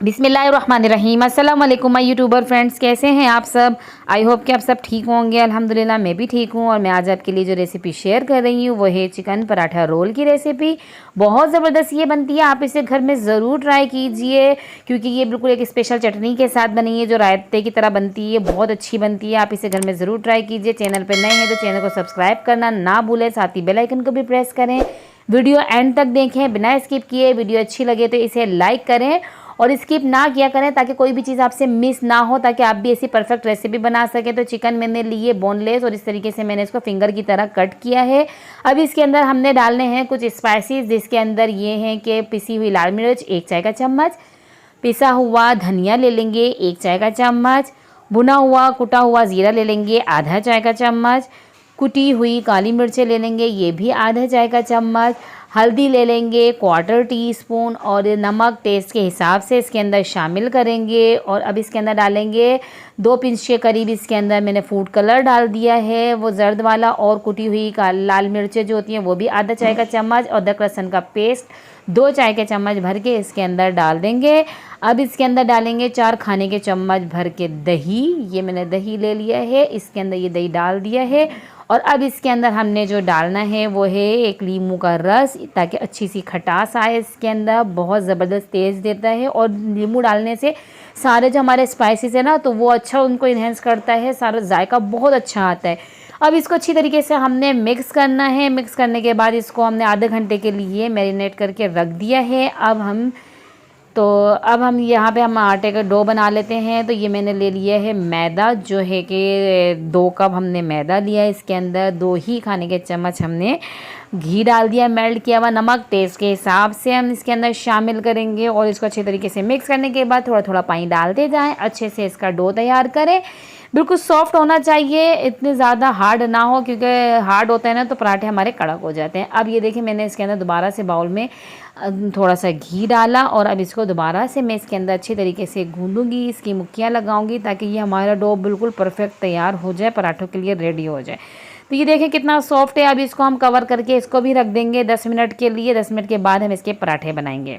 बिस्मिल्लाहिर्रहमानिर्रहीम। अस्सलाम वालेकुम माय यूट्यूबर फ्रेंड्स, कैसे हैं आप सब। आई होप कि आप सब ठीक होंगे। अल्हम्दुलिल्लाह मैं भी ठीक हूँ। और मैं आज आपके लिए जो रेसिपी शेयर कर रही हूँ वो है चिकन पराठा रोल की रेसिपी। बहुत ज़बरदस्त ये बनती है, आप इसे घर में ज़रूर ट्राई कीजिए, क्योंकि ये बिल्कुल एक स्पेशल चटनी के साथ बनी है जो रायते की तरह बनती है। बहुत अच्छी बनती है, आप इसे घर में ज़रूर ट्राई कीजिए। चैनल पर नए हैं तो चैनल को सब्सक्राइब करना ना भूलें, साथ ही बेल आइकन को भी प्रेस करें। वीडियो एंड तक देखें बिना स्किप किए। वीडियो अच्छी लगे तो इसे लाइक करें और स्किप ना किया करें, ताकि कोई भी चीज़ आपसे मिस ना हो, ताकि आप भी ऐसी परफेक्ट रेसिपी बना सकें। तो चिकन मैंने लिए बोनलेस और इस तरीके से मैंने इसको फिंगर की तरह कट किया है। अब इसके अंदर हमने डालने हैं कुछ स्पाइसेस, जिसके अंदर ये हैं कि पिसी हुई लाल मिर्च 1 चाय का चम्मच, पिसा हुआ धनिया ले लेंगे 1 चाय का चम्मच, भुना हुआ कुटा हुआ ज़ीरा ले लेंगे आधा चाय का चम्मच, कुटी हुई काली मिर्चें ले लेंगे ये भी आधा चाय का चम्मच, हल्दी ले लेंगे 1/4 टीस्पून और नमक टेस्ट के हिसाब से इसके अंदर शामिल करेंगे। और अब इसके अंदर डालेंगे 2 पिंच के करीब इसके अंदर मैंने फूड कलर डाल दिया है, वो जर्द वाला। और कुटी हुई लाल मिर्चें जो होती हैं वो भी आधा चाय का चम्मच, और अदरक लहसुन का पेस्ट 2 चाय के चम्मच भर के इसके अंदर डाल देंगे। अब इसके अंदर डालेंगे 4 खाने के चम्मच भर के दही, ये मैंने दही ले लिया है, इसके अंदर ये दही डाल दिया है। और अब इसके अंदर हमने जो डालना है वो है 1 नींबू का रस, ताकि अच्छी सी खटास आए इसके अंदर, बहुत ज़बरदस्त टेस्ट देता है। और नींबू डालने से सारे जो हमारे स्पाइसेस है ना, तो वो अच्छा उनको इन्हेंस करता है, सारा जायका बहुत अच्छा आता है। अब इसको अच्छी तरीके से हमने मिक्स करना है। मिक्स करने के बाद इसको हमने आधे घंटे के लिए मैरिनेट करके रख दिया है। अब हम यहाँ पे हम आटे का डो बना लेते हैं। तो ये मैंने ले लिया है मैदा, जो है कि 2 कप हमने मैदा लिया है। इसके अंदर 2 ही खाने के चम्मच हमने घी डाल दिया, मेल्ट किया हुआ। नमक टेस्ट के हिसाब से हम इसके अंदर शामिल करेंगे और इसको अच्छे तरीके से मिक्स करने के बाद थोड़ा थोड़ा पानी डालते जाएं, अच्छे से इसका डो तैयार करें। बिल्कुल सॉफ्ट होना चाहिए, इतने ज़्यादा हार्ड ना हो, क्योंकि हार्ड होता है ना तो पराठे हमारे कड़क हो जाते हैं। अब ये देखिए मैंने इसके अंदर दोबारा से बाउल में थोड़ा सा घी डाला और अब इसको दोबारा से मैं इसके अंदर अच्छी तरीके से गूंदूंगी, इसकी मुक्कियाँ लगाऊंगी, ताकि ये हमारा डो बिल्कुल परफेक्ट तैयार हो जाए, पराठों के लिए रेडी हो जाए। तो ये देखें कितना सॉफ्ट है। अब इसको हम कवर करके इसको भी रख देंगे 10 मिनट के लिए। 10 मिनट के बाद हम इसके पराठे बनाएंगे।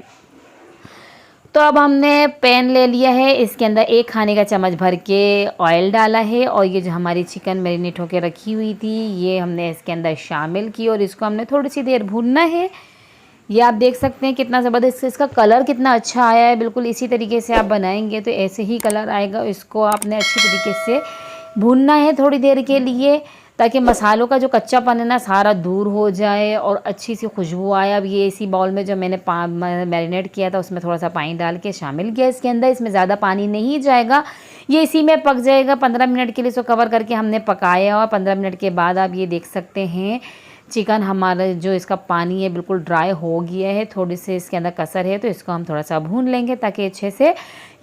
तो अब हमने पैन ले लिया है, इसके अंदर 1 खाने का चम्मच भर के ऑयल डाला है और ये जो हमारी चिकन मैरिनेट होकर रखी हुई थी ये हमने इसके अंदर शामिल की और इसको हमने थोड़ी सी देर भूनना है। ये आप देख सकते हैं कितना ज़बरदस्त इसका कलर कितना अच्छा आया है। बिल्कुल इसी तरीके से आप बनाएंगे तो ऐसे ही कलर आएगा। इसको आपने अच्छी तरीके से भूनना है थोड़ी देर के लिए, ताकि मसालों का जो कच्चापन है ना सारा दूर हो जाए और अच्छी सी खुशबू आए। अब ये इसी बाउल में जो मैंने मैरिनेट किया था उसमें थोड़ा सा पानी डाल के शामिल किया इसके अंदर। इसमें ज़्यादा पानी नहीं जाएगा, ये इसी में पक जाएगा। 15 मिनट के लिए इसको कवर करके हमने पकाया और 15 मिनट के बाद आप ये देख सकते हैं चिकन हमारा जो इसका पानी है बिल्कुल ड्राई हो गया है। थोड़ी सी इसके अंदर कसर है तो इसको हम थोड़ा सा भून लेंगे, ताकि अच्छे से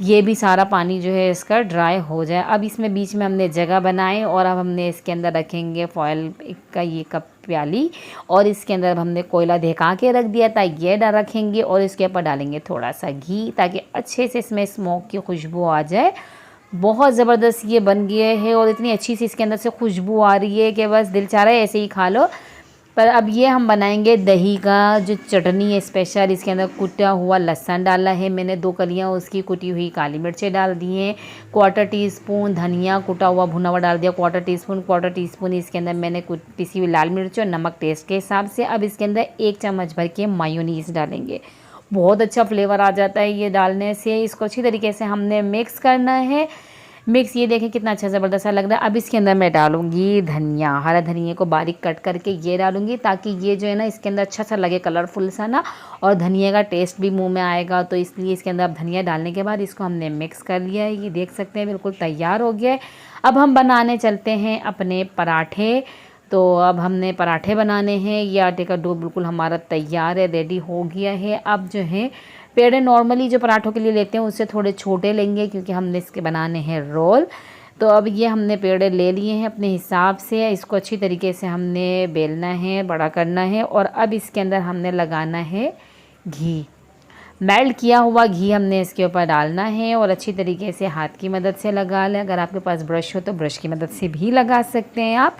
ये भी सारा पानी जो है इसका ड्राई हो जाए। अब इसमें बीच में हमने जगह बनाए और अब हमने इसके अंदर रखेंगे फॉयल का ये कप प्याली और इसके अंदर हमने कोयला ढका के रख दिया था, ये रखेंगे और इसके ऊपर डालेंगे थोड़ा सा घी, ताकि अच्छे से इसमें स्मोक की खुशबू आ जाए। बहुत ज़बरदस्त ये बन गया है और इतनी अच्छी सी इसके अंदर से खुशबू आ रही है कि बस दिल चाह रहा है ऐसे ही खा लो। पर अब ये हम बनाएंगे दही का जो चटनी है स्पेशल। इसके अंदर कुटा हुआ लहसुन डाला है मैंने, 2 कलियां उसकी, कुटी हुई काली मिर्चें डाल दी हैं, 1/4 टीस्पून धनिया कुटा हुआ भुना हुआ डाल दिया, 1/4 टीस्पून इसके अंदर मैंने पिसी हुई लाल मिर्च और नमक टेस्ट के हिसाब से। अब इसके अंदर 1 चम्मच भर के मायोनीज़ डालेंगे, बहुत अच्छा फ्लेवर आ जाता है ये डालने से। इसको अच्छी तरीके से हमने मिक्स करना है। मिक्स ये देखें कितना अच्छा ज़बरदस्त लग रहा है। अब इसके अंदर मैं डालूंगी धनिया, हरा धनिया को बारीक कट करके ये डालूंगी, ताकि ये जो है ना इसके अंदर अच्छा सा लगे, कलरफुल सा ना, और धनिया का टेस्ट भी मुंह में आएगा। तो इसलिए इसके अंदर अब धनिया डालने के बाद इसको हमने मिक्स कर लिया है। ये देख सकते हैं बिल्कुल तैयार हो गया है। अब हम बनाने चलते हैं अपने पराठे। तो अब हमने पराठे बनाने हैं। ये आटे का डो बिल्कुल हमारा तैयार है, रेडी हो गया है। अब जो है पेड़े नॉर्मली जो पराठों के लिए लेते हैं उससे थोड़े छोटे लेंगे, क्योंकि हमने इसके बनाने हैं रोल। तो अब ये हमने पेड़े ले लिए हैं अपने हिसाब से। इसको अच्छी तरीके से हमने बेलना है, बड़ा करना है और अब इसके अंदर हमने लगाना है घी। मेल्ट किया हुआ घी हमने इसके ऊपर डालना है और अच्छी तरीके से हाथ की मदद से लगा लें। अगर आपके पास ब्रश हो तो ब्रश की मदद से भी लगा सकते हैं आप।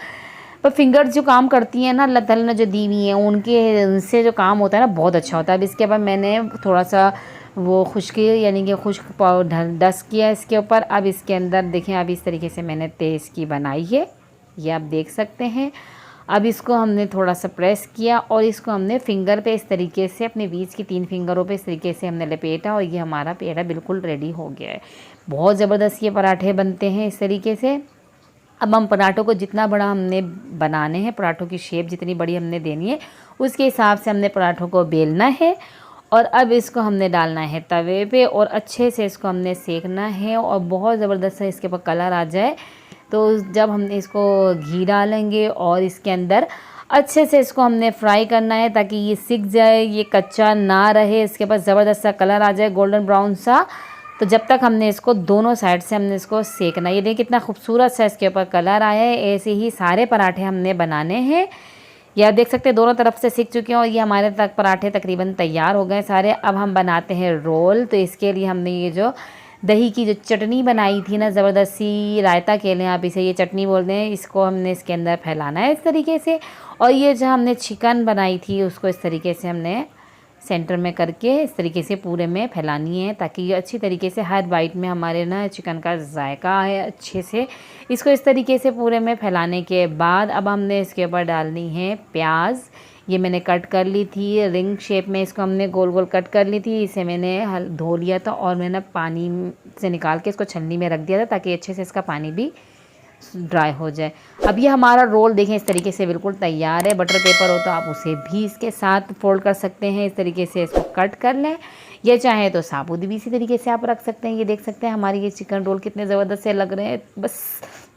पर फिंगर जो काम करती हैं ना, अल्लाह ताला ने जो दी हुई हैं उनके, उनसे जो काम होता है ना बहुत अच्छा होता है। अब इसके बाद मैंने थोड़ा सा वो खुश्की यानी कि खुश्क पाउडर डस्ट किया इसके ऊपर। अब इसके अंदर देखें, अब इस तरीके से मैंने तेज़ की बनाई है, ये आप देख सकते हैं। अब इसको हमने थोड़ा सा प्रेस किया और इसको हमने फिंगर पे इस तरीके से, अपने बीच की 3 फिंगरों पे इस तरीके से हमने लपेटा और ये हमारा पेड़ा बिल्कुल रेडी हो गया है। बहुत ज़बरदस्त ये पराठे बनते हैं इस तरीके से। अब हम पराठों को जितना बड़ा हमने बनाने हैं, पराठों की शेप जितनी बड़ी हमने देनी है उसके हिसाब से हमने पराठों को बेलना है। और अब इसको हमने डालना है तवे पे और अच्छे से इसको हमने सेकना है और बहुत ज़बरदस्त से इसके ऊपर कलर आ जाए। तो जब हमने इसको घी डालेंगे और इसके अंदर अच्छे से इसको हमने फ्राई करना है ताकि ये सिक जाए, ये कच्चा ना रहे, इसके पास ज़बरदस्त सा कलर आ जाए गोल्डन ब्राउन सा। तो जब तक हमने इसको दोनों साइड से हमने इसको सेकना है। ये देखिए कितना खूबसूरत सा इसके ऊपर कलर आया है। ऐसे ही सारे पराठे हमने बनाने हैं। ये आप देख सकते हैं दोनों तरफ से सीख चुके हैं और ये हमारे तक पराठे तकरीबन तैयार हो गए सारे। अब हम बनाते हैं रोल। तो इसके लिए हमने ये जो दही की जो चटनी बनाई थी ना, ज़बरदस्त सी, रायता कह लें आप इसे, ये चटनी बोलते हैं, इसको हमने इसके अंदर फैलाना है इस तरीके से। और ये जो हमने चिकन बनाई थी उसको इस तरीके से हमने सेंटर में करके इस तरीके से पूरे में फैलानी है ताकि ये अच्छी तरीके से हर बाइट में हमारे ना चिकन का जायका है अच्छे से। इसको इस तरीके से पूरे में फैलाने के बाद अब हमने इसके ऊपर डालनी है प्याज। ये मैंने कट कर ली थी रिंग शेप में, इसको हमने गोल गोल कट कर ली थी। इसे मैंने धो लिया था और मैंने पानी से निकाल के इसको छन्नी में रख दिया था ताकि अच्छे से इसका पानी भी ड्राई हो जाए। अब ये हमारा रोल देखें इस तरीके से बिल्कुल तैयार है। बटर पेपर हो तो आप उसे भी इसके साथ फोल्ड कर सकते हैं, इस तरीके से इसको कट कर लें। ये चाहे तो साबुत भी इसी तरीके से आप रख सकते हैं। ये देख सकते हैं हमारे ये चिकन रोल कितने ज़बरदस्त से लग रहे हैं। बस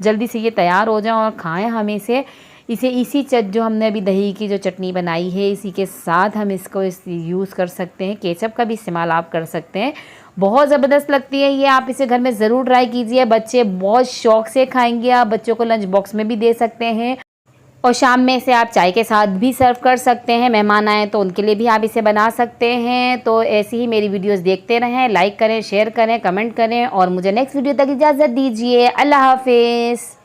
जल्दी से ये तैयार हो जाए और खाएँ हम इसे इसी जो हमने अभी दही की जो चटनी बनाई है इसी के साथ हम इसको यूज़ कर सकते हैं। केचप का भी इस्तेमाल आप कर सकते हैं, बहुत ज़बरदस्त लगती है ये। आप इसे घर में ज़रूर ट्राई कीजिए, बच्चे बहुत शौक से खाएंगे। आप बच्चों को लंच बॉक्स में भी दे सकते हैं और शाम में इसे आप चाय के साथ भी सर्व कर सकते हैं। मेहमान आए तो उनके लिए भी आप इसे बना सकते हैं। तो ऐसी ही मेरी वीडियोस देखते रहें, लाइक करें, शेयर करें, कमेंट करें और मुझे नेक्स्ट वीडियो तक इजाज़त दीजिए। अल्लाह हाफिज़।